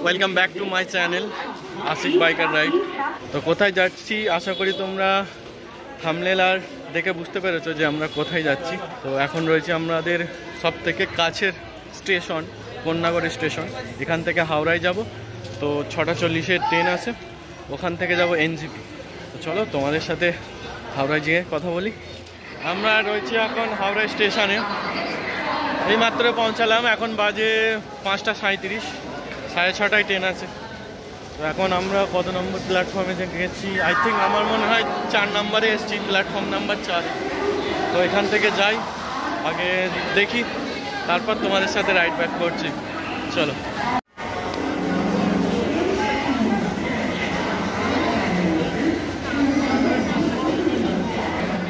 Welcome back to my channel Ashiq biker ride. তো কোথায় যাচ্ছি আশা করি তোমরা থাম্বনেল আর দেখে বুঝতে পেরেছো যে আমরা কোথায় যাচ্ছি। তো এখন রয়েছে আমাদের সব থেকে কাছের স্টেশন কন্যাগড় স্টেশন। এখান থেকে হাওড়ায় যাব। তো 6:40-এর ট্রেন আছে, ওখান থেকে যাব এনজিপি। তো চলো তোমাদের সাথে হাওড়ায় গিয়ে কথা বলি। আমরা রয়েছি এখন হাওড়া স্টেশনে, এই মাত্র পৌঁছালাম। এখন বাজে 5:37, 6:30টায় ট্রেন আছে। তো এখন আমরা কত নম্বর প্ল্যাটফর্মে গেছি? আই থিঙ্ক আমার মনে হয় 4 নম্বরে এসেছি, প্ল্যাটফর্ম নাম্বার 4। তো এখান থেকে যাই, আগে দেখি, তারপর তোমাদের সাথে রাইড ব্যাক করছি। চলো।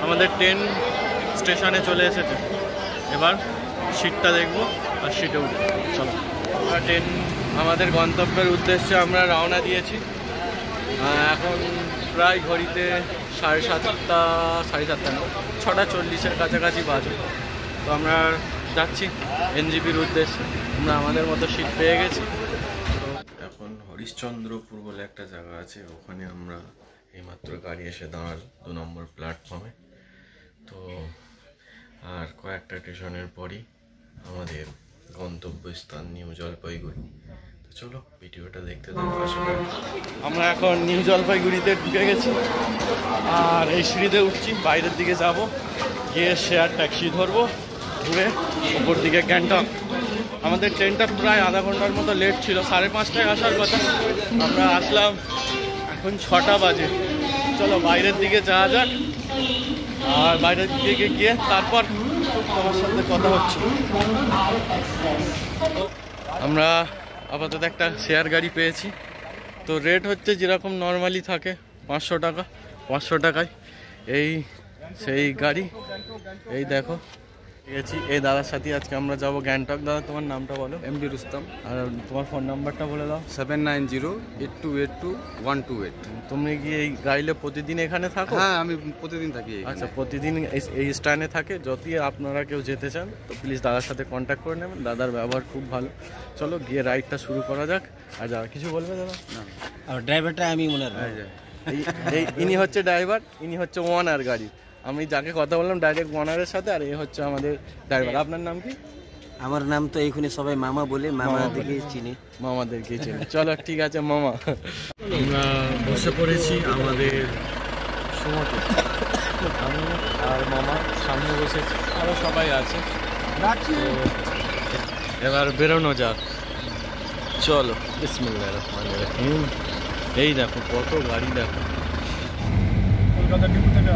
আমাদের ট্রেন স্টেশনে চলে এসেছে, এবার সিটটা দেখবো আর সিটে উঠে চলো। ট্রেন আমাদের গন্তব্যের উদ্দেশ্যে আমরা রওনা দিয়েছি। এখন প্রায় ঘড়িতে 7:30, 7:30 না, 6:40-এর কাছাকাছি বাজে। তো আমরা যাচ্ছি এনজিপির উদ্দেশ্যে। আমরা আমাদের মতো সিট পেয়ে গেছি। তো এখন হরিশ্চন্দ্রপুর বলে একটা জায়গা আছে, ওখানে আমরা এইমাত্র গাড়ি এসে দাঁড়াল 2 নম্বর প্ল্যাটফর্মে। তো আর কয়েকটা স্টেশনের পরই আমাদের গন্তব্যস্থান নিউ জলপাইগুড়ি। তো চলো ভিডিওটা দেখতে থাকো। আমরা এখন নিউ জলপাইগুড়িতে ঢুকে গেছি আর এই সিঁড়িতে উঠছি, বাইরের দিকে যাব, গিয়ে শেয়ার ট্যাক্সি ধরবো, ঘুরে উপর দিকে গ্যাংটক। আমাদের ট্রেনটা প্রায় আধা ঘন্টার মতো লেট ছিল, 5:30টায় আসার কথা, আমরা আসলাম এখন 6টা বাজে। চলো বাইরের দিকে যাওয়া যাক, আর বাইরের দিকে গিয়ে তারপর তোমার সাথে কথা হচ্ছে। আমরা আপাতত একটা শেয়ার গাড়ি পেয়েছি। তো রেট হচ্ছে যেরকম নর্মালি থাকে 500 টাকা। 500 টাকায় এই সেই গাড়ি। এই দেখো গেছি এই দাদার সাথে আজকে আমরা যাবো গ্যাংটক। দাদা তোমার নামটা বলো? এমডি রুস্তম। আর তোমার ফোন নাম্বারটা বলে দাও? 7908282128। তুমি কি এই গাড়িতে প্রতিদিন এখানে থাকো? হ্যাঁ, আমি প্রতিদিন থাকি। আচ্ছা, প্রতিদিন এই স্ট্যান্ডে থাকে। যদি আপনারা কেউ যেতে চান তো প্লিজ দাদার সাথে কন্ট্যাক্ট করে নেবেন, দাদার ব্যবহার খুব ভালো। চলো গিয়ে রাইডটা শুরু করা যাক। আর যা কিছু বলবে দাদা? আর ড্রাইভারটা আমি মনে হয়, ইনি হচ্ছে ড্রাইভার, ইনি হচ্ছে ওনার গাড়ি। আমি যাকে কথা বললাম ডাইরেক্ট ওনারের সাথে, আর এই হচ্ছে আমাদের ড্রাইভার। আপনার নাম কি? আমার নাম তো এইখানে সবাই মামা বলে, মামাদেরকে চিনি, মামাদেরকে চিনি। চলো ঠিক আছে মামা। আমরা বসে পড়েছি আমাদের সুমোতে, আমি আর মামা সামনে বসেছি, আরও সবাই আছে। এবার বেরোনো যাক, চলো। বিসমিল্লাহির রহমানির রহিম। এই দেখো কত গাড়ি, দেখো কলকাতা ডিপো থেকে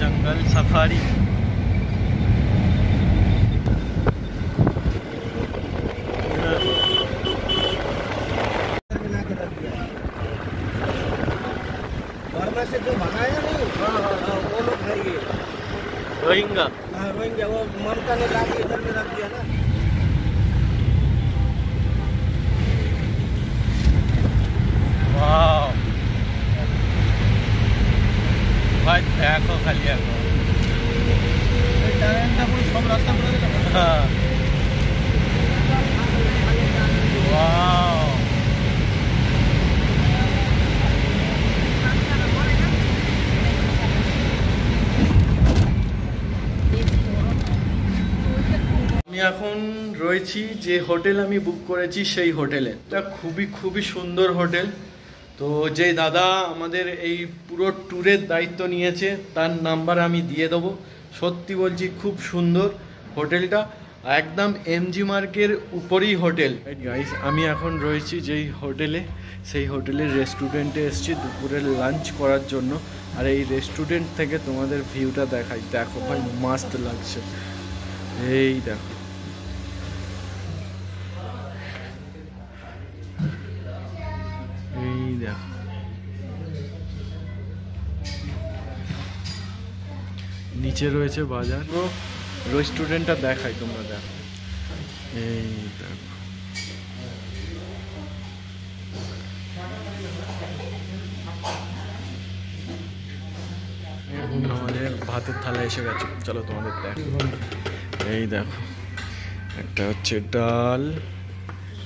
জঙ্গল সাফারি। रोहिंगा, हाँ रोहिंगा, वो ममता ने ला के इधर में रख दिया ना। वाह भाई, देखो खाली देखो, सब रास्ता बना दिया। हाँ वाह, আমি এখন রয়েছি যে হোটেল আমি বুক করেছি সেই হোটেলে। এটা খুবই সুন্দর হোটেল। তো যে দাদা আমাদের এই পুরো ট্যুরের দায়িত্ব নিয়েছে তার নাম্বার আমি দিয়ে দেবো। সত্যি বলছি খুব সুন্দর হোটেলটা, একদম এমজি মার্কের উপরেই হোটেল। গাইস আমি এখন রয়েছি যেই হোটেলে, সেই হোটেলের রেস্টুরেন্টে এসেছি দুপুরের লাঞ্চ করার জন্য। আর এই রেস্টুরেন্ট থেকে তোমাদের ভিউটা দেখাই, দেখো ভাই মাস্ত লাগছে। এই দেখো, এই দেখো, নিচে রয়েছে বাজার। রেস্টুরেন্টটা দেখাই, তোমরা দেখো, এই দেখো। আমাদের ভাতের থালা এসে গেছে, চলো তোমাদের দেখো। এই দেখো, একটা হচ্ছে ডাল,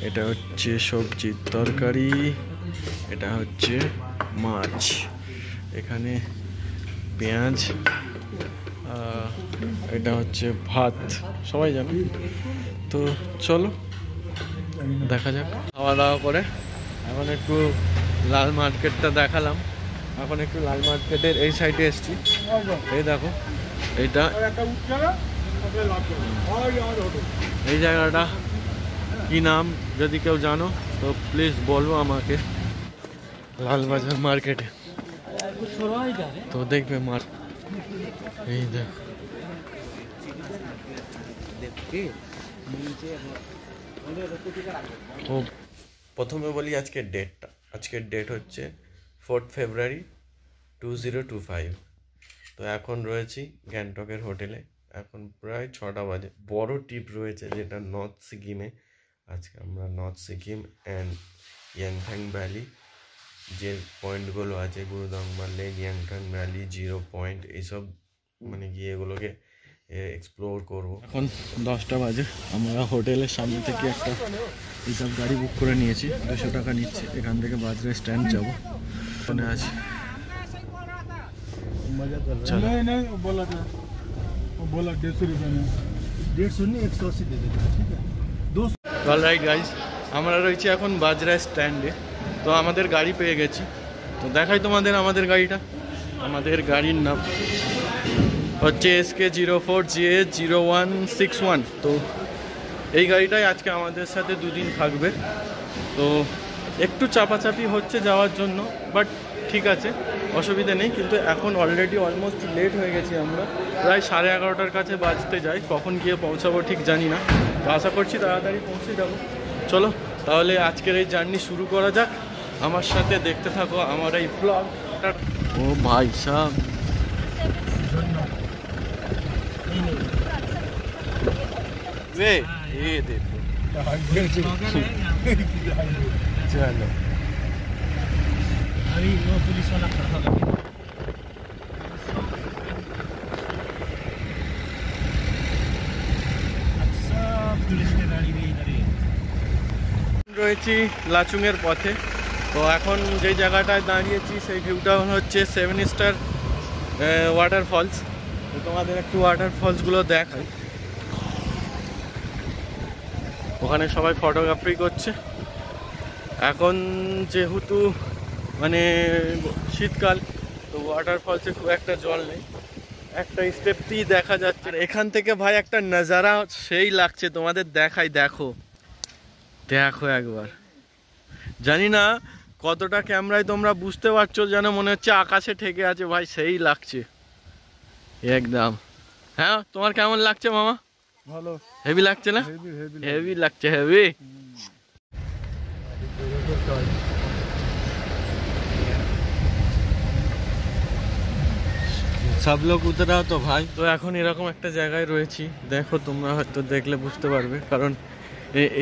এটা হচ্ছে সবজির তরকারি, এটা হচ্ছে মাছ, এখানে পেঁয়াজ, এটা হচ্ছে ভাত, সবাই জানে। তো চলো দেখা যাক। খাওয়া দাওয়া করে এখন একটু লাল মার্কেটটা দেখালাম, এখন একটু লাল মার্কেটের এই সাইডে এসছি। এই দেখো এইটা, এই জায়গাটা কি নাম যদি কেউ জানো তো প্লিজ বলবো আমাকে। লালবাজার মার্কেটে তো দেখবে মার, এই দেখো ও। প্রথমে বলি আজকের ডেটটা, আজকের ডেট হচ্ছে 4 ফেব্রুয়ারি 2025। তো এখন রয়েছি গ্যাংটকের হোটেলে, এখন প্রায় 6টা বাজে। বড় টিপ রয়েছে যেটা নর্থ সিকিমে। আজকে আমরা north Sikkim and Yangthang valley যে পয়েন্টগুলো আছে, গুরুদংমা লেক, ইয়াংথাং ভ্যালি, 0 পয়েন্ট, এইসব মানে গিয়ে এগুলোকে এক্সপ্লোর করবো। এখন 10টা বাজে, আমরা হোটেলের সামনে থেকে একটা এইসব গাড়ি বুক করে নিয়েছি, 200 টাকা নিচ্ছে। এখান থেকে বাজরা স্ট্যান্ড যাবো, ওখানে আছে। অলরাইট গাইজ, আমরা রয়েছি এখন বাজরা স্ট্যান্ডে। তো আমাদের গাড়ি পেয়ে গেছি, তো দেখাই তোমাদের আমাদের গাড়িটা। আমাদের গাড়ির নাম হচ্ছে SK04GH0161। তো এই গাড়িটাই আজকে আমাদের সাথে 2 দিন থাকবে। তো একটু চাপাচাপি হচ্ছে যাওয়ার জন্য, বাট ঠিক আছে, অসুবিধা নেই। কিন্তু এখন অলরেডি অলমোস্ট লেট হয়ে গেছি আমরা, প্রায় 11:30টার কাছে বাজতে যাই। কখন গিয়ে পৌঁছাবো ঠিক জানি না, তো আশা করছি তাড়াতাড়ি পৌঁছে যাবো। চলো তাহলে আজকের এই জার্নি শুরু করা যাক, আমার সাথে দেখতে থাকো আমার এই ব্লগ। ও ভাই সাহেব, वे ये देखो चलो अभी वो पुलिस वाला खड़ा होगा। अच्छा पुलिस की गाड़ी भी इधर ही রয়েছি লাচুংয়ের পথে। তো এখন যে জায়গাটায় দাঁড়িয়েছি সেই ভিউটা হচ্ছে 7 স্টার ওয়াটারফলস। তো তোমাদের একটু ওয়াটারফলসগুলো দেখাই। ওখানে সবাই ফটোগ্রাফি করছে। এখন যেহেতু মানে শীতকাল, তো ওয়াটারফলসে খুব একটা জল নেই, একটা স্টেপই দেখা যাচ্ছে। এখান থেকে ভাই একটা নজারা সেই লাগছে, তোমাদের দেখাই, দেখো দেখো একবার। জানি না কতটা ক্যামেরায় তোমরা বুঝতে পারছো, যেন মনে হচ্ছে আকাশে ঠেকে আছে ভাই, সেই লাগছে একদম। হ্যাঁ তোমার কেমন লাগছে মামা? ভালো, হেভি লাগছে না? হেভি লাগছে, হেভি। সব লোক উতরা তো ভাই। তো এখন এরকম একটা জায়গায় রয়েছি, দেখো তোমরা হয়তো দেখলে বুঝতে পারবে, কারণ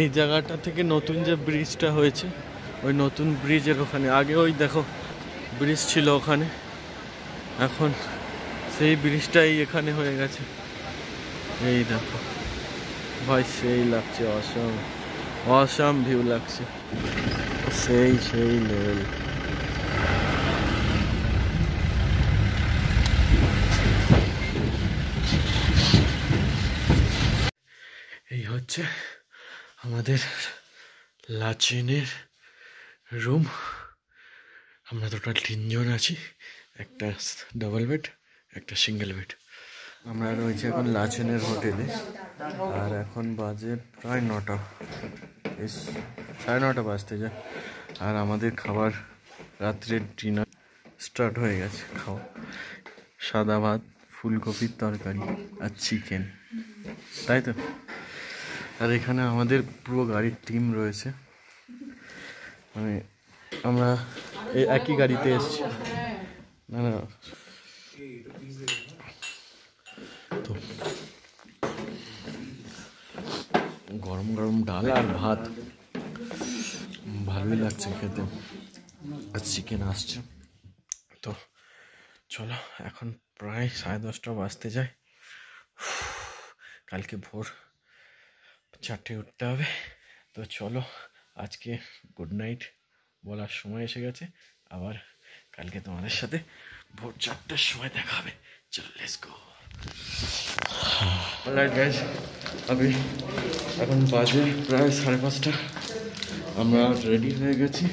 এই জায়গাটা থেকে নতুন যে ব্রিজটা হয়েছে, ওই নতুন ব্রিজের ওখানে আগে ওই দেখো ব্রিজ ছিল ওখানে, এখন সেই ব্রিজটাই এখানে হয়ে গেছে। এই দেখো ভাই, সেই লাগছে, অসম অসম ভিউ লাগছে, সেই সেই লেভেল। এই হচ্ছে আমাদের লাচেনের রুম। আমরা টোটাল 3 জন আছি, একটা ডাবল বেড, একটা সিঙ্গেল বেড। আমরা রয়েছি এখন লাচেনের হোটেলে, আর এখন বাজে প্রায় 9টা, 9:30 বাজতে যায়। আর আমাদের খাবার, রাত্রের ডিনার স্টার্ট হয়ে গেছে। খাওয়া সাদা ভাত, ফুলকপির তরকারি আর চিকেন, তাই তো। আর এখানে আমাদের পুরো গাড়ির টিম রয়েছে, মানে আমরা এই একই গাড়িতে এসেছি। না না, তো গরম গরম ডাল আর ভাত ভালোই লাগছে খেতে, আর চিকেন আসছে। তো চলো, এখন প্রায় 10:30 বাজতে যায়। কালকে ভোর 4টে উঠতে হবে। তো চলো আজকে গুড নাইট বলার সময় এসে গেছে। আবার কালকে তোমাদের সাথে ভোর 4টার সময় দেখা হবে। চলো লেটস গো। অলরাইট গাইস, এখন বাজে প্রায় 5:30। আমরা রেডি হয়ে গেছি।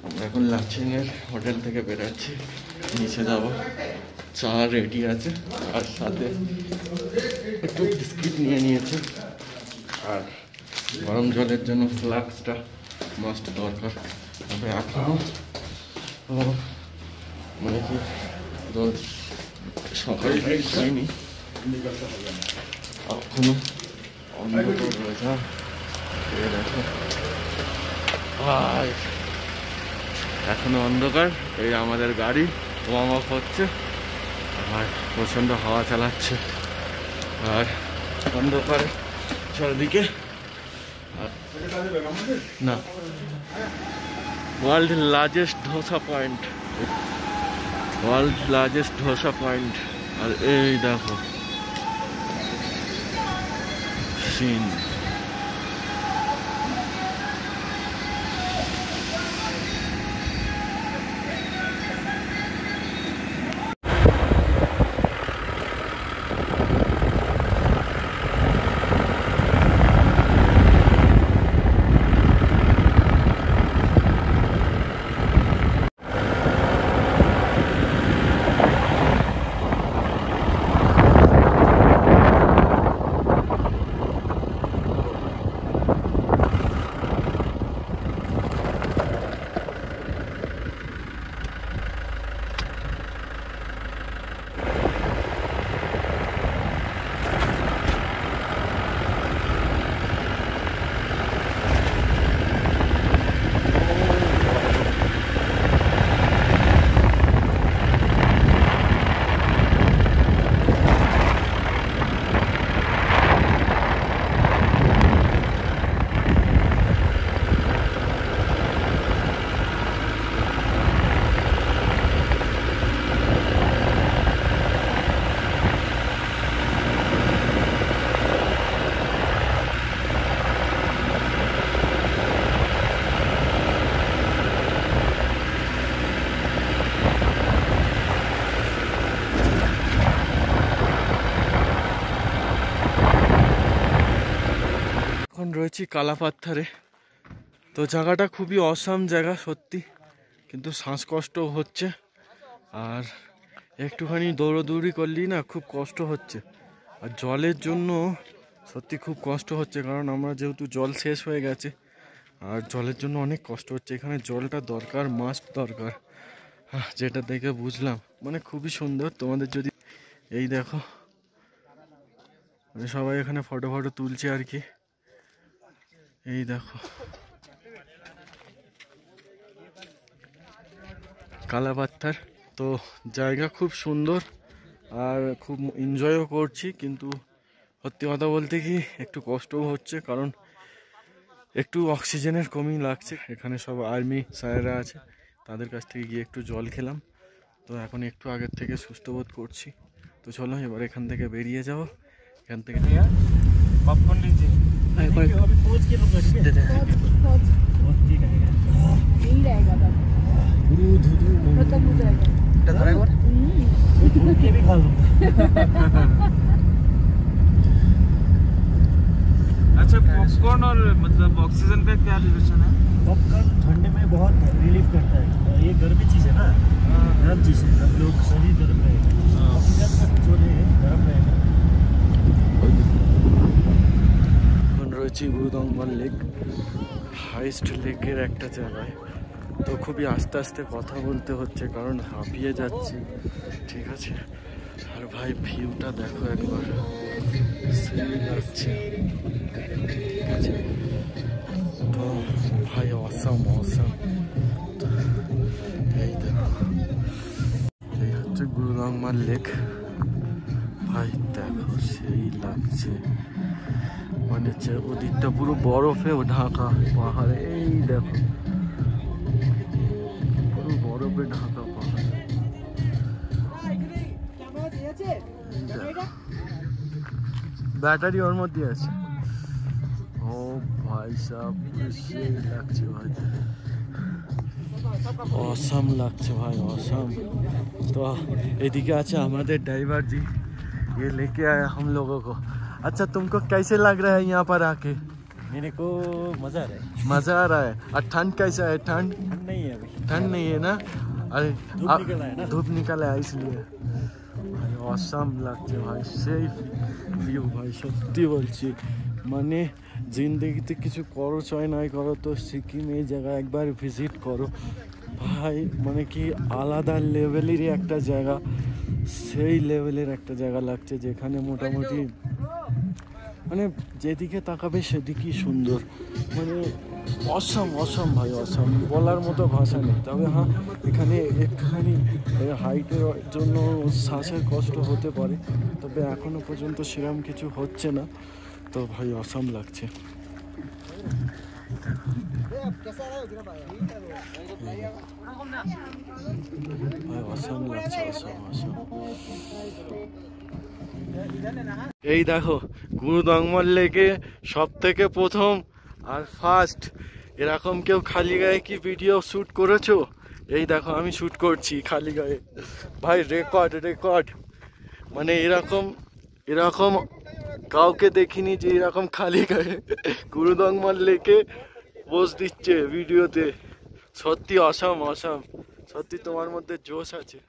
আমরা এখন লাচিংয়ের হোটেল থেকে বেরোচ্ছি, নিচে যাব। চা রেডি আছে, আর সাথে একটু বিস্কিট নিয়ে নিয়েছে, আর গরম জলের জন্য ফ্লাক্সটা মাস্ট দরকার। তবে এখনও মানে কি সকালে হয়নি, এখনো অন্ধকার রয়েছে। দেখো এখনো অন্ধকার। এই আমাদের গাড়ি ওয়ার্ম আপ হচ্ছে, আর প্রচণ্ড হাওয়া চালাচ্ছে, আর অন্ধকার চারিদিকে। না, world largest dosa point, world largest dosa point. আর এই দেখো সিন। এখন রয়েছি কালাপাথরে। তো জায়গাটা খুবই অসাম জায়গা সত্যি, কিন্তু শ্বাসকষ্ট হচ্ছে, আর একটুখানি দৌড়দৌড়ি করলেই না খুব কষ্ট হচ্ছে। আর জলের জন্য সত্যি খুব কষ্ট হচ্ছে, কারণ আমরা যেহেতু জল শেষ হয়ে গেছে, আর জলের জন্য অনেক কষ্ট হচ্ছে। এখানে জলটা দরকার, মাস্ট দরকার, যেটা দেখে বুঝলাম। মানে খুবই সুন্দর। তোমাদের যদি এই দেখো, মানে সবাই এখানে ফটো তুলছে আর কি। এই দেখো কালাপাথর। তো জায়গা খুব সুন্দর, আর খুব এনজয়ও করছি, কিন্তু সত্যি কথা বলতে কি একটু কষ্টও হচ্ছে, কারণ একটু অক্সিজেনের কমি লাগছে। এখানে সব আর্মি স্যারেরা আছে, তাদের কাছ থেকে গিয়ে একটু জল খেলাম। তো এখন একটু আগের থেকে সুস্থ বোধ করছি। তো চলো এবার এখান থেকে বেরিয়ে যাবো। এখান থেকে पॉपकॉर्न लीजिए। अभी पहुंच के रुक गए। यही रहेगा तब मतलब हो जाएगा। भूल के भी खा लूंगा। अच्छा, पॉपकॉर्न और मतलब ऑक्सीजन का क्या रिलेशन है? पॉपकॉर्न ठंडे में बहुत रिलीफ करता है, ये गर्मी चीज़ है ना, गर्म चीज़ है, हम लोग शरीर गर्म रहेगा, ऑक्सीजन का जो है गर्म रहेगा। রয়েছি গুরুদংমার লেক, হাইস্ট লেকের একটা জায়গায়। তো খুবই আস্তে আস্তে কথা বলতে হচ্ছে, কারণ হাঁপিয়ে যাচ্ছি, ঠিক আছে। আর ভাই ভিউটা দেখো একবার, সেই লাগছে, ঠিক আছে। তো ভাই অসাম অসাম। এই দেখো, এই হচ্ছে গুরুদংমার লেক। ভাই দেখো সেই লাগছে, মানে ওদিকটা পুরো বরফে ঢাকা পাহাড়। এই দেখো পুরো বরফে ঢাকা পাহাড়। ব্যাটারি ওর মধ্যে আছে। ও ভাই ভাই সাহেব সেই লাগছে ভাই, অসাম লাগছে ভাই, অসাম। तो एदिके আছে আমাদের ড্রাইভার जी, ये लेके आया हम लोगों को। अच्छा तुमको कैसे लग रहा है यहाँ पर आके? मेरे को मजा आ रहा है। मजा आ रहा है। और ठंड कैसा है? ठंड ठंड नहीं है अभी, ठंड नहीं है ना? अरे धूप निकला है ना। धूप निकला है इसलिए भाई অসাম লাগছে ভাই, সেই ভিউ ভাই, সত্যি বলছি। মানে জিন্দগিতে কিছু করো চাই নাই করো, তো সিকিম এই জায়গায় একবার ভিজিট করো ভাই। মানে কি আলাদা লেভেলেরই একটা জায়গা, সেই লেভেলের একটা জায়গা লাগছে, যেখানে মোটামুটি মানে যেদিকে তাকাবে সেদিকেই সুন্দর। মানে অসাম অসাম ভাই, অসাম, বলার মতো ভাষা নেই। তবে হ্যাঁ, এখানে একটুখানি হাইটের জন্য শ্বাসের কষ্ট হতে পারে, তবে এখনো পর্যন্ত সেরকম কিছু হচ্ছে না। তো ভাই অসাম লাগছে ভাই, অসাম লাগছে, অসাম অসাম। এই দেখো গুরুদংমল লেকে সব থেকে প্রথম আর ফার্স্ট এরকম কেউ খালি গায়ে কি ভিডিও শ্যুট করেছো? এই দেখো আমি শ্যুট করছি খালি গায়ে ভাই, রেকর্ড রেকর্ড। মানে এরকম এরকম কাউকে দেখিনি যে এরকম খালি গায়ে গুরুদংমল লেকে পোজ দিচ্ছে ভিডিওতে। সত্যি অসাম অসাম, সত্যি তোমার মধ্যে জোশ আছে।